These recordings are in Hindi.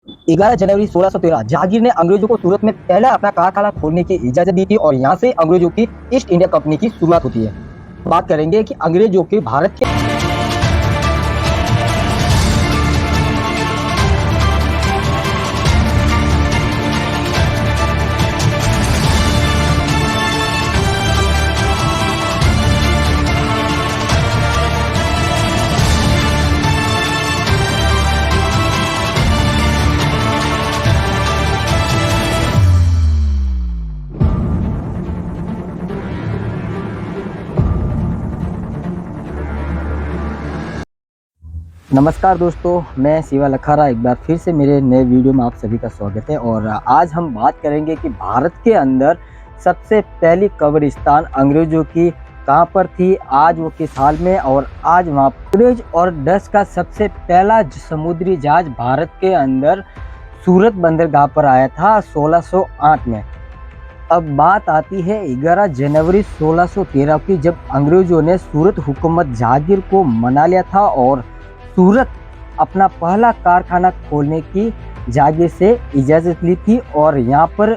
11 जनवरी 1613 जहांगीर ने अंग्रेजों को सूरत में पहला अपना कारखाना खोलने की इजाजत दी थी और यहाँ से अंग्रेजों की ईस्ट इंडिया कंपनी की शुरुआत होती है। बात करेंगे कि अंग्रेजों के भारत के नमस्कार दोस्तों, मैं शिवा लखारा एक बार फिर से मेरे नए वीडियो में आप सभी का स्वागत है। और आज हम बात करेंगे कि भारत के अंदर सबसे पहली कब्रिस्तान अंग्रेजों की कहाँ पर थी, आज वो किस हाल में, और आज वहाँ अंग्रेज और डच का सबसे पहला समुद्री जहाज भारत के अंदर सूरत बंदरगाह पर आया था 1608 में। अब बात आती है 11 जनवरी 1613 की, जब अंग्रेजों ने सूरत हुकूमत जहांगीर को मना लिया था और सूरत अपना पहला कारखाना खोलने की जहांगीर से इजाज़त ली थी। और यहाँ पर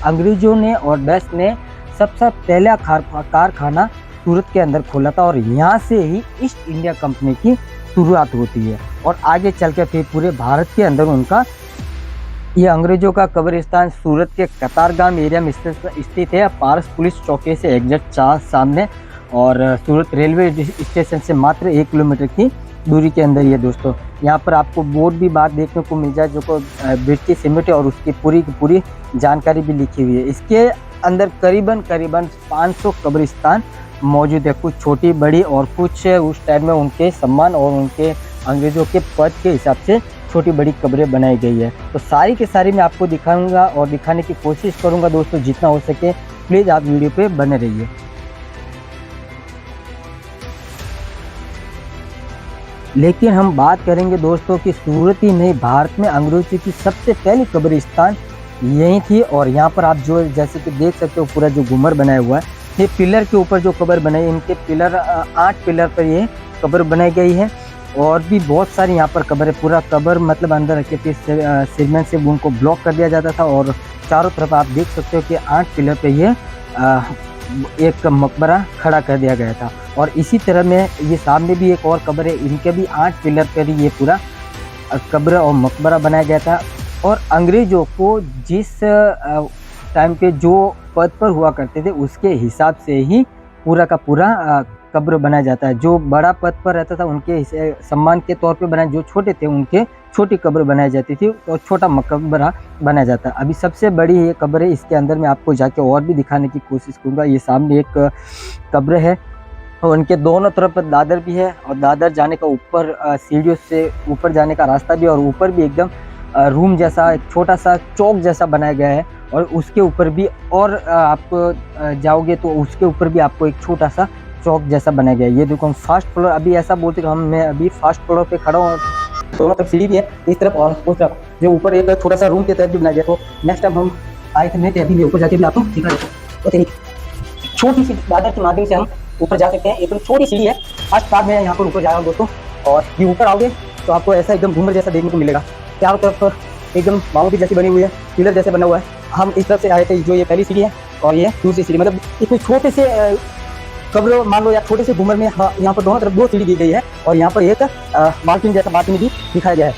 अंग्रेजों ने और डच ने सबसे पहला कारखाना सूरत के अंदर खोला था और यहाँ से ही ईस्ट इंडिया कंपनी की शुरुआत होती है। और आगे चल के फिर पूरे भारत के अंदर उनका ये अंग्रेजों का कब्रिस्तान सूरत के कतारगाम एरिया में स्थित है, पारस पुलिस चौकी से एग्जैक्ट 4 सामने, और सूरत रेलवे स्टेशन से मात्र 1 किलोमीटर की दूरी के अंदर ही है दोस्तों। यहाँ पर आपको बोर्ड भी बात देखने को मिल जाए जो को ब्रिटिश सीमेंट है और उसकी पूरी की पूरी जानकारी भी लिखी हुई है। इसके अंदर करीबन 500 कब्रिस्तान मौजूद है, कुछ छोटी बड़ी और कुछ उस टाइम में उनके सम्मान और उनके अंग्रेज़ों के पद के हिसाब से छोटी बड़ी कब्रें बनाई गई है। तो सारी के सारी मैं आपको दिखाऊंगा और दिखाने की कोशिश करूंगा दोस्तों, जितना हो सके प्लीज़ आप वीडियो पे बने रहिए। लेकिन हम बात करेंगे दोस्तों कि सूरत ही नहीं, भारत में अंग्रेजों की सबसे पहली कब्रिस्तान यही थी। और यहाँ पर आप जो जैसे कि देख सकते हो पूरा जो घूमर बनाया हुआ है, ये पिलर के ऊपर जो कब्र बनाई, इनके पिलर 8 पिलर पर ये कब्र बनाई गई है। और भी बहुत सारी यहाँ पर कब्र है, पूरा कब्र मतलब अंदर रखे थे सीमेंट से उनको ब्लॉक कर दिया जाता था। और चारों तरफ आप देख सकते हो कि 8 पिलर पे ये एक मकबरा खड़ा कर दिया गया था। और इसी तरह में ये सामने भी एक और कब्र है, इनके भी 8 पिलर पर ये पूरा कब्र और मकबरा बनाया गया था। और अंग्रेज़ों को जिस टाइम पे जो पद पर हुआ करते थे उसके हिसाब से ही पूरा का पूरा कब्र बनाया जाता है। जो बड़ा पद पर रहता था उनके सम्मान के तौर पे बनाए, जो छोटे थे उनके छोटी कब्र बनाई जाती थी और छोटा मकबरा बनाया जाता है। अभी सबसे बड़ी ये कब्र है, इसके अंदर मैं आपको जाके और भी दिखाने की कोशिश करूँगा। ये सामने एक कब्र है और उनके दोनों तरफ दादर भी है, और दादर जाने का ऊपर सीढ़ियों से ऊपर जाने का रास्ता भी है, और ऊपर भी एकदम रूम जैसा एक छोटा सा चौक जैसा बनाया गया है। और उसके ऊपर भी और आप जाओगे तो उसके ऊपर भी आपको एक छोटा सा चौक जैसा बनाया गया है। ये देखो फर्स्ट फ्लोर, अभी ऐसा बोलते कि मैं अभी फर्स्ट फ्लोर पे खड़ा हूँ, दोनों तरफ सीढ़ी भी है, इस तरफ और उस तरफ, जो ऊपर एक छोटा सा रूम के तरफ भी बनाया गया। तो नेक्स्ट टाइम हम आए थे नहीं, अभी ऊपर जाके भी आपको दिखा देते। तो छोटी सी दादर के माध्यम से हम ऊपर जा सकते हैं। एक छोटी सीढ़ी है, फर्स्ट फ्लोर में यहाँ पर ऊपर जा रहा हूँ दोस्तों। और ये ऊपर आओगे तो आपको ऐसा एकदम घूमर जैसा देखने को मिलेगा, चारों तरफ एकदम बाउंड्री जैसी बनी हुई है, पिलर जैसे बना हुआ है। हम इस तरफ से आए थे, जो ये पहली सीढ़ी है और ये दूसरी सीढ़ी, मतलब इतने छोटे से कब्र मान लो या छोटे से घूमर में यहाँ पर दोनों तरफ 2 सीढ़ी दी गई है। और यहाँ पर एक बाल्कनी जैसा बाल्कनी भी दिखाया गया है।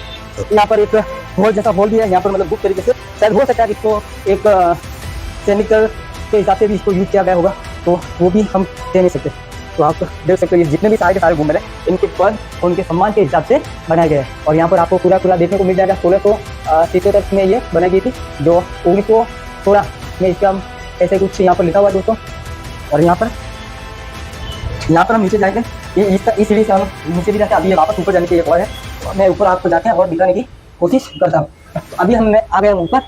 यहाँ पर एक हॉल जैसा हॉल भी है, यहाँ पर मतलब गुप्त तरीके से शायद हो सकता है इसको एक सैनिक के हिसाब से भी इसको यूज किया गया होगा, तो वो भी हम कह नहीं सकते। तो आप देख सकते हो ये जितने भी सारे के सारे घूमर है, इनके पद उनके सम्मान के हिसाब से बनाया गया है। और यहाँ पर आपको पूरा देखने को मिल जाएगा। 1673 में ये बनाई गई थी, जो 1916 में इसका ऐसे कुछ यहाँ पर लिखा हुआ है दोस्तों। और यहाँ पर हम नीचे जाएंगे, ये इस सीढ़ी से हम नीचे भी जाते हैं। अभी ये वापस ऊपर जाने की एक और है, मैं ऊपर आपको जाके और दिखाने की कोशिश करता हूँ। अभी हम आ गए ऊपर,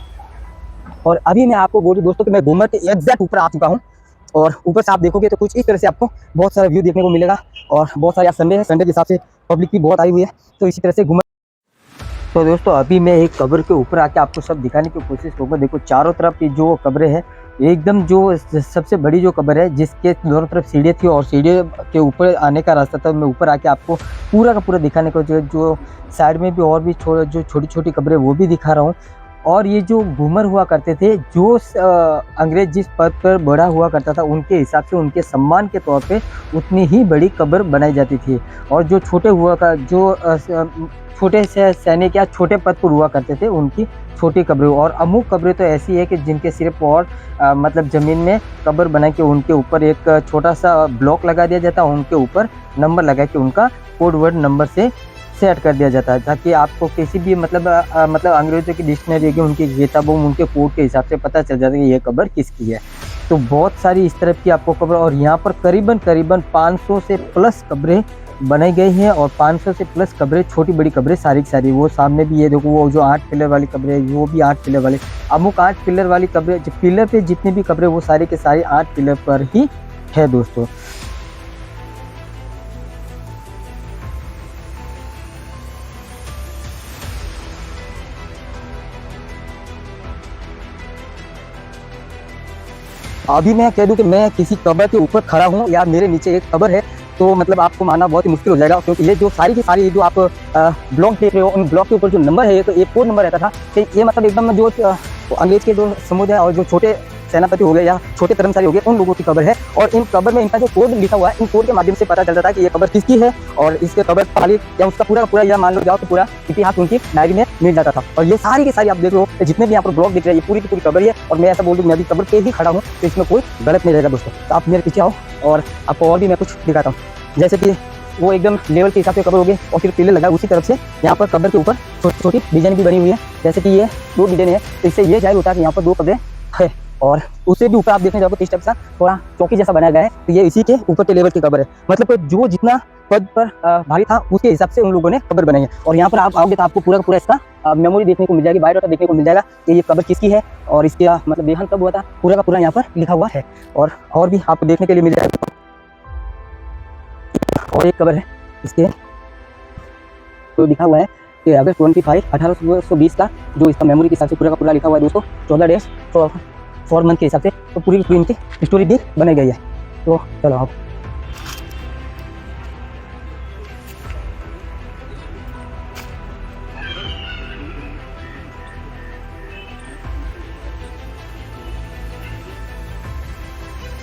और अभी मैं आपको बोलूँ दोस्तों कि मैं घूमर के एग्जैक्ट ऊपर आ चुका हूँ। और ऊपर से आप देखोगे तो कुछ इस तरह से आपको बहुत सारा व्यू देखने को मिलेगा। और बहुत सारे, आज संडे है, संडे के हिसाब से पब्लिक भी बहुत आई हुई है, तो इसी तरह से घूमर। तो दोस्तों अभी मैं एक कब्र के ऊपर आके आपको सब दिखाने की कोशिश करूँगा। देखो चारों तरफ की जो कब्रें हैं एकदम जो सबसे बड़ी जो कब्र है, जिसके दोनों तरफ सीढ़ी थी और सीढ़ी के ऊपर आने का रास्ता था, मैं ऊपर आके आपको पूरा का पूरा दिखाने को जो साइड में भी और भी जो छोटी छोटी कब्रें वो भी दिखा रहा हूँ। और ये जो घूमर हुआ करते थे, जो अंग्रेज जिस पद पर बड़ा हुआ करता था, उनके हिसाब से उनके सम्मान के तौर पे उतनी ही बड़ी कब्र बनाई जाती थी। और जो छोटे हुआ का जो छोटे से सैनिक या छोटे पद पर हुआ करते थे, उनकी छोटी कब्रें। और अमुक कब्रें तो ऐसी है कि जिनके सिर्फ और मतलब ज़मीन में कब्र बना के उनके ऊपर एक छोटा सा ब्लॉक लगा दिया जाता है, उनके ऊपर नंबर लगा के उनका कोड वर्ड नंबर से सेट कर दिया जाता है, ताकि आपको किसी भी मतलब अंग्रेजों की डिक्शनरी की उनकी किताबों में उनके कोड के हिसाब से पता चल जाता है कि ये कब्र किसकी है। तो बहुत सारी इस तरह की आपको कब्र, और यहाँ पर करीबन 500 से प्लस कब्रें बनाई गई हैं। और 500 से प्लस कब्रें, छोटी बड़ी कब्रें सारी की सारी। वो सामने भी ये देखो, वो जो 8 पिलर वाली कब्रें है, वो भी 8 पिलर वाले, अमुक 8 पिलर वाली कब्रें, पिलर पे जितनी भी कब्रें वो सारी के सारी 8 पिलर पर ही है दोस्तों। अभी मैं कह दूं कि मैं किसी कब्र के ऊपर खड़ा हूं या मेरे नीचे एक कब्र है, तो मतलब आपको मानना बहुत ही मुश्किल हो जाएगा, क्योंकि ये जो सारी की सारी जो आप ब्लॉक देख रहे हो, उन ब्लॉक के ऊपर जो नंबर है, तो एक कोड नंबर रहता था कि ये मतलब एकदम जो अंग्रेज के जो समुदाय और जो छोटे सेनापति हो गए या छोटे कर्मचारी हो गए, उन लोगों की कब्र है। और इन कब्र में इनका जो कोड लिखा हुआ है, इन कोड के माध्यम से पता चलता था कि ये कब्र किसकी है, और इसके कब्र खाली या उसका पूरा का पूरा, या मान लो जाओ तो पूरा इतिहास उनकी डायरी में मिल जाता था। और ये सारी की सारी आप देख लो, जितने भी यहाँ पर ब्लॉक दिख रहे हैं, ये पूरी की पूरी कब्र है। और मैं ऐसा बोल दूँ, मैं अभी कब्र पे ही खड़ा हूँ, तो इसमें कोई गलत नहीं रहेगा दोस्तों। तो आप मेरे पीछे आओ और आपको और भी मैं कुछ दिखाता हूँ। जैसे कि वो एकदम लेवल के हिसाब से कब्र हो गई, और फिर पिलर लगा, उसी तरफ से यहाँ पर कब्र के ऊपर छोटी छोटी डिजाइन भी बनी हुई है। जैसे कि ये 2 डिजाइन है, तो इससे ये जाहिर होता है कि यहाँ पर 2 कब्रें है। और उससे भी ऊपर आप देखने जाओगे, इस टाइप सा थोड़ा चौकी जैसा बनाया गया है, तो ये इसी के ऊपर के लेवल की कब्र है। मतलब जो जितना पद पर भारी था, उसके हिसाब से उन लोगों ने कब्र बनाई है। और यहाँ पर आप आओगे तो आपको पूरा का पूरा इसका मेमोरी देखने को मिल जाएगी, बायोडाटा देखने को मिल जाएगा कि ये कब्र किसकी है और इसका मतलब देहांत कब हुआ था, पूरा का पूरा यहाँ पर लिखा हुआ है। और भी आपको देखने के लिए मिल जाएगा। और एक कब्र है इसके, तो लिखा हुआ है कि अगर 25 1820 का जो इसका मेमोरी के हिसाब से पूरा का पूरा लिखा हुआ है दोस्तों, 14 डेज 4 मंथ के हिसाब से, तो पूरी इनकी स्टोरी भी बनाई गई है। तो चलो आप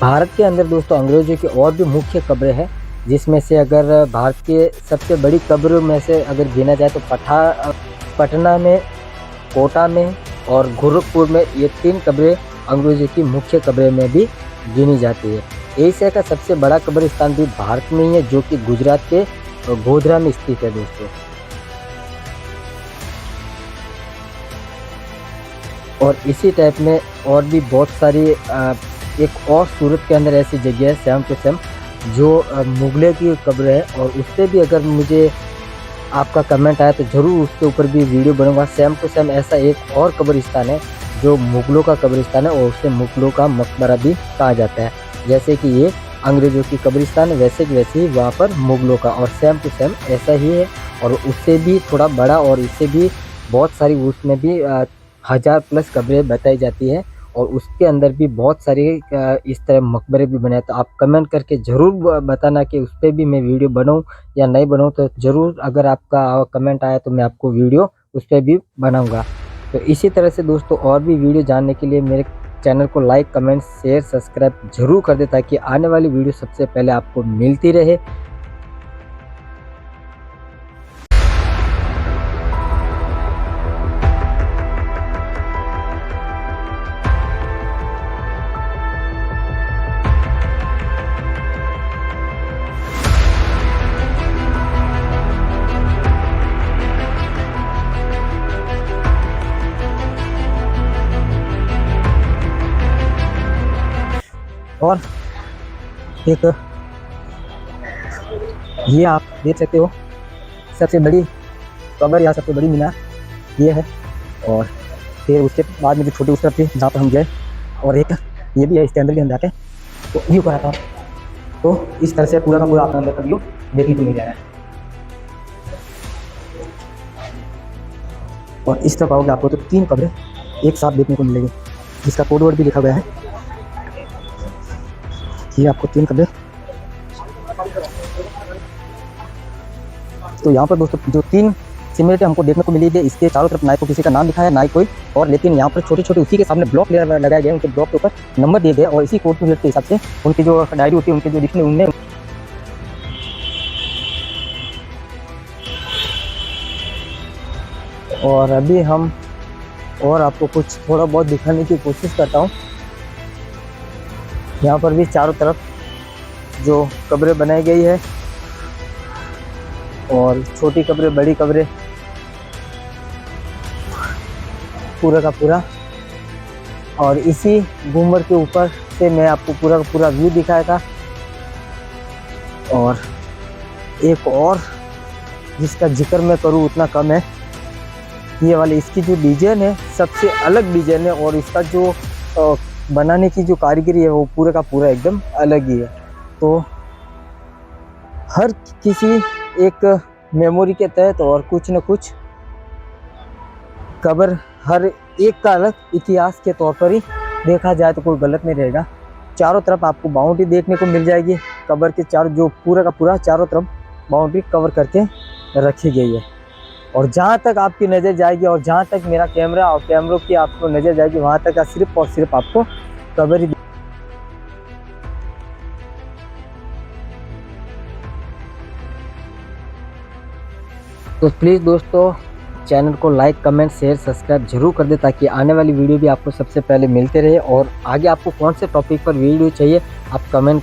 भारत के अंदर दोस्तों अंग्रेजों की और भी मुख्य कब्रें हैं, जिसमें से अगर भारत के सबसे बड़ी कब्रों में से अगर गिना जाए तो पटना में, कोटा में और गोरखपुर में, ये 3 कब्रें अंग्रेजों की मुख्य कब्रें में भी गिनी जाती है। एशिया का सबसे बड़ा कब्रिस्तान भी भारत में ही है, जो कि गुजरात के गोधरा में स्थित है दोस्तों। और इसी टाइप में और भी बहुत सारी एक और सूरत के अंदर ऐसी जगह है, सेम टू सेम, जो मुगलों की कब्र है। और उससे भी अगर मुझे आपका कमेंट आया तो ज़रूर उसके ऊपर भी वीडियो बनूंगा। सेम टू सेम ऐसा एक और कब्रिस्तान है जो मुगलों का कब्रिस्तान है, और उसे मुगलों का मकबरा भी कहा जाता है। जैसे कि ये अंग्रेज़ों की कब्रिस्तान है, वैसे ही वहाँ पर मुगलों का, और सेम टू सेम ऐसा ही है। और उससे भी थोड़ा बड़ा, और इससे भी बहुत सारी, उसमें भी 1000+ कब्रें बताई जाती है, और उसके अंदर भी बहुत सारे इस तरह मकबरे भी बने। तो आप कमेंट करके ज़रूर बताना कि उस पर भी मैं वीडियो बनाऊं या नहीं बनाऊं। तो ज़रूर अगर आपका कमेंट आया तो मैं आपको वीडियो उस पर भी बनाऊंगा। तो इसी तरह से दोस्तों और भी वीडियो जानने के लिए मेरे चैनल को लाइक, कमेंट, शेयर, सब्सक्राइब ज़रूर कर दे, ताकि आने वाली वीडियो सबसे पहले आपको मिलती रहे। और एक ये आप देख सकते हो, सबसे बड़ी कब्र या सबसे बड़ी मीनार ये है। और फिर उसके बाद में जो छोटी उस तरफ थी जहाँ पर हम गए, और एक ये भी है, इसके अंदर भी हम जाके तो व्यू करा था। तो इस तरह से पूरा का पूरा आपका अंदर का व्यू देखने को मिल जाएगा। और इस तरफ आओगे आपको तो 3 कब्रें एक साथ देखने को मिलेगी, जिसका कोड वर्ड भी लिखा गया है। ये आपको 3 कब्रें। तो यहाँ पर दोस्तों जो 3 सिमिलरिटी हमको देखने को मिली है, इसके चारों तरफ ना तो किसी का नाम लिखा है ना कोई और, लेकिन यहाँ पर छोटे छोटे उसी के सामने ब्लॉक लगाए गए, उनके ब्लॉक के ऊपर नंबर दिए गए और इसी कोड के हिसाब से उनकी जो डायरी होती है, उनके जो लिखने उनने। और अभी हम और आपको कुछ थोड़ा बहुत दिखाने की कोशिश करता हूँ। यहाँ पर भी चारों तरफ जो कब्रें बनाई गई है और छोटी कब्रें बड़ी कब्रें, पूरा का पूरा। और इसी घूमर के ऊपर से मैं आपको पूरा का पूरा व्यू दिखाया था। और एक और जिसका जिक्र मैं करूँ उतना कम है, ये वाली इसकी जो डिजाइन है सबसे अलग डिजाइन है और इसका जो बनाने की जो कारीगरी है वो पूरा का पूरा एकदम अलग ही है। तो हर किसी एक मेमोरी के तहत और कुछ न कुछ कब्र हर एक का अलग इतिहास के तौर पर ही देखा जाए तो कोई गलत नहीं रहेगा। चारों तरफ आपको बाउंड्री देखने को मिल जाएगी, कब्र के चारों जो पूरा का पूरा चारों तरफ बाउंड्री कवर करके रखी गई है। और जहाँ तक आपकी नज़र जाएगी और जहाँ तक मेरा कैमरा और कैमरों की आपको नज़र जाएगी, वहाँ तक सिर्फ और सिर्फ आपको कब्र ही। तो प्लीज़ दोस्तों चैनल को लाइक कमेंट शेयर सब्सक्राइब जरूर कर दे, ताकि आने वाली वीडियो भी आपको सबसे पहले मिलते रहे। और आगे आपको कौन से टॉपिक पर वीडियो चाहिए आप कमेंट